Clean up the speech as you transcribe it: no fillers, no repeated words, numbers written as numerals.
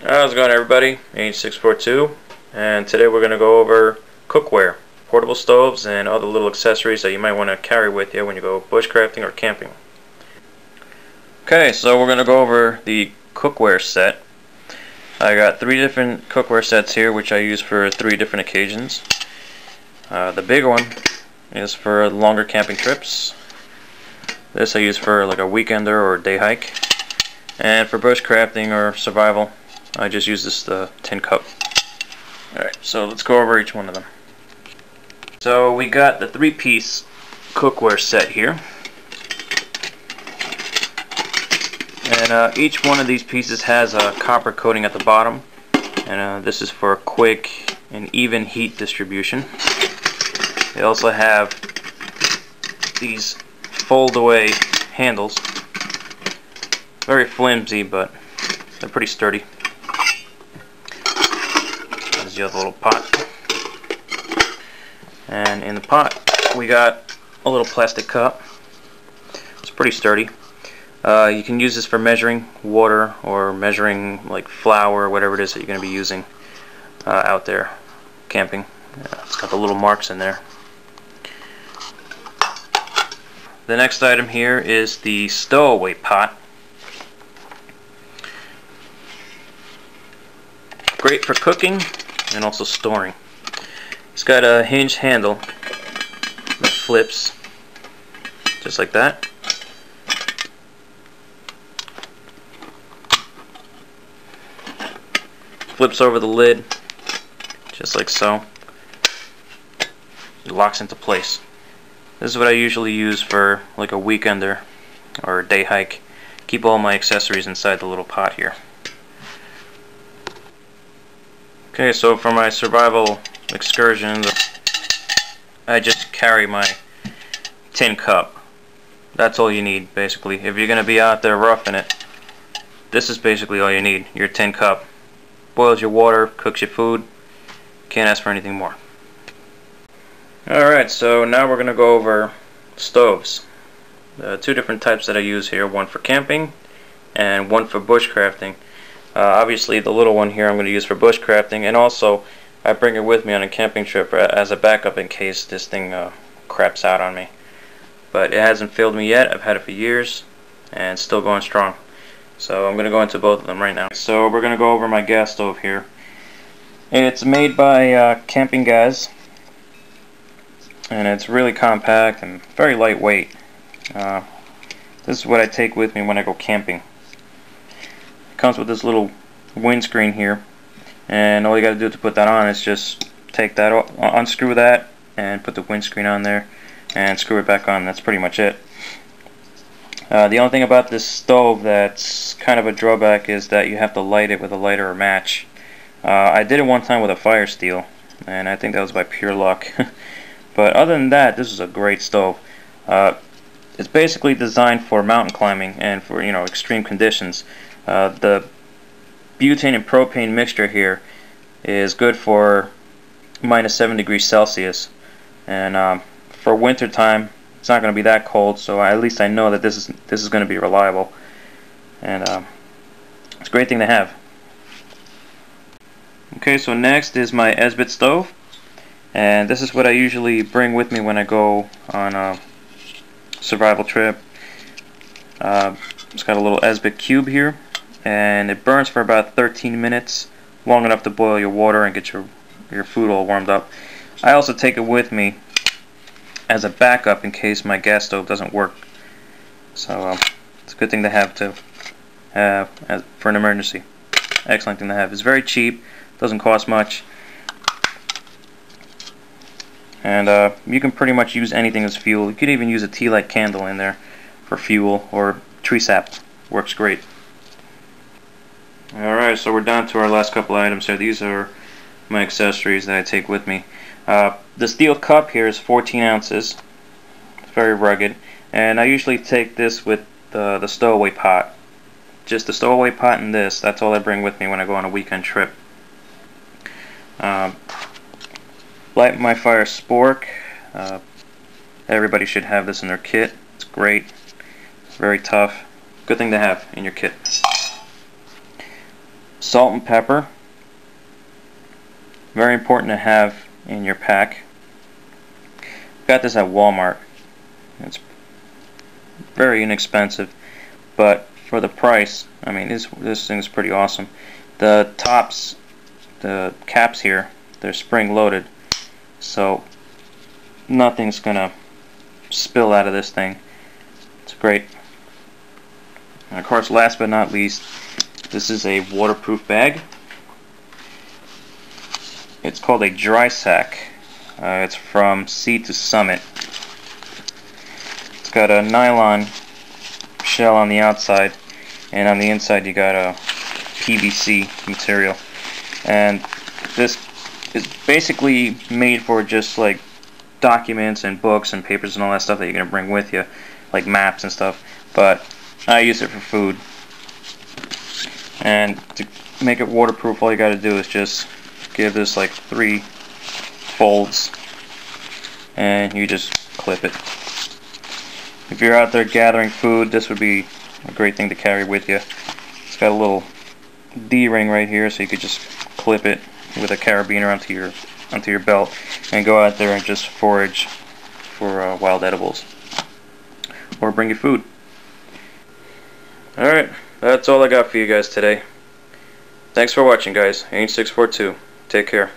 How's it going, everybody? H642, and today we're going to go over cookware, portable stoves, and other little accessories that you might want to carry with you when you go bushcrafting or camping. Okay, so we're going to go over the cookware set. I got 3 different cookware sets here, which I use for 3 different occasions. The big one is for longer camping trips. This I use for like a weekender or a day hike. And for bushcrafting or survival, I just use this tin cup. Alright, so let's go over each one of them. So we got the 3-piece cookware set here. And each one of these pieces has a copper coating at the bottom. And this is for quick and even heat distribution. They also have these fold-away handles. Very flimsy, but they're pretty sturdy. There's the other little pot. And in the pot, we got a little plastic cup. It's pretty sturdy. You can use this for measuring water or measuring like flour or whatever it is that you're going to be using out there camping. It's got the little marks in there. The next item here is the stowaway pot. Great for cooking and also storing. It's got a hinged handle that flips just like that. Flips over the lid just like so. It locks into place. This is what I usually use for like a weekender or a day hike. Keep all my accessories inside the little pot here. Okay, so for my survival excursions, I just carry my tin cup. That's all you need, basically. If you're going to be out there roughing it, this is basically all you need, your tin cup. Boils your water, cooks your food. Can't ask for anything more. Alright, so now we're going to go over stoves. 2 different types that I use here, one for camping and one for bushcrafting. Obviously the little one here I'm going to use for bushcrafting, and also I bring it with me on a camping trip as a backup in case this thing craps out on me. But it hasn't failed me yet. I've had it for years and it's still going strong. So I'm going to go into both of them right now. So we're going to go over my gas stove here. It's made by Camping Guys, and it's really compact and very lightweight. This is what I take with me when I go camping. Comes with this little windscreen here, and all you got to do to put that on is just take that off, unscrew that, and put the windscreen on there, and screw it back on. That's pretty much it. The only thing about this stove that's kind of a drawback is that you have to light it with a lighter or match. I did it one time with a fire steel, and I think that was by pure luck. But other than that, this is a great stove. It's basically designed for mountain climbing and for extreme conditions. The butane and propane mixture here is good for -7 degrees Celsius, and for winter time it's not going to be that cold, so at least I know that this is going to be reliable, and it's a great thing to have. Okay, so next is my Esbit stove, and this is what I usually bring with me when I go on a survival trip. It's got a little Esbit cube here, and it burns for about 13 minutes, long enough to boil your water and get your food all warmed up. I also take it with me as a backup in case my gas stove doesn't work. So it's a good thing to have for an emergency. Excellent thing to have. It's very cheap, doesn't cost much, and you can pretty much use anything as fuel. You could even use a tea light candle in there for fuel, or tree sap. Works great. Alright, so we're down to our last couple items here. These are my accessories that I take with me. The steel cup here is 14 ounces. It's very rugged, and I usually take this with the stowaway pot. Just the stowaway pot and this. That's all I bring with me when I go on a weekend trip. Light my fire spork. Everybody should have this in their kit. It's great. It's very tough. Good thing to have in your kit. Salt and pepper, very important to have in your pack. Got this at Walmart. It's very inexpensive, but for the price, I mean, this thing is pretty awesome. The tops, the caps here, they're spring loaded, so nothing's gonna spill out of this thing. It's great. And of course, last but not least, this is a waterproof bag. It's called a dry sack. It's from Sea to Summit. It's got a nylon shell on the outside, and on the inside you got a PVC material. And this is basically made for just like documents and books and papers and all that stuff that you're going to bring with you, like maps and stuff. But I use it for food. And to make it waterproof, all you got to do is just give this like 3 folds, and you just clip it. If you're out there gathering food, this would be a great thing to carry with you. It's got a little D-ring right here, so you could just clip it with a carabiner onto your belt and go out there and just forage for wild edibles, or bring your food. Alright, that's all I got for you guys today. Thanks for watching, guys. Ain't 642. Take care.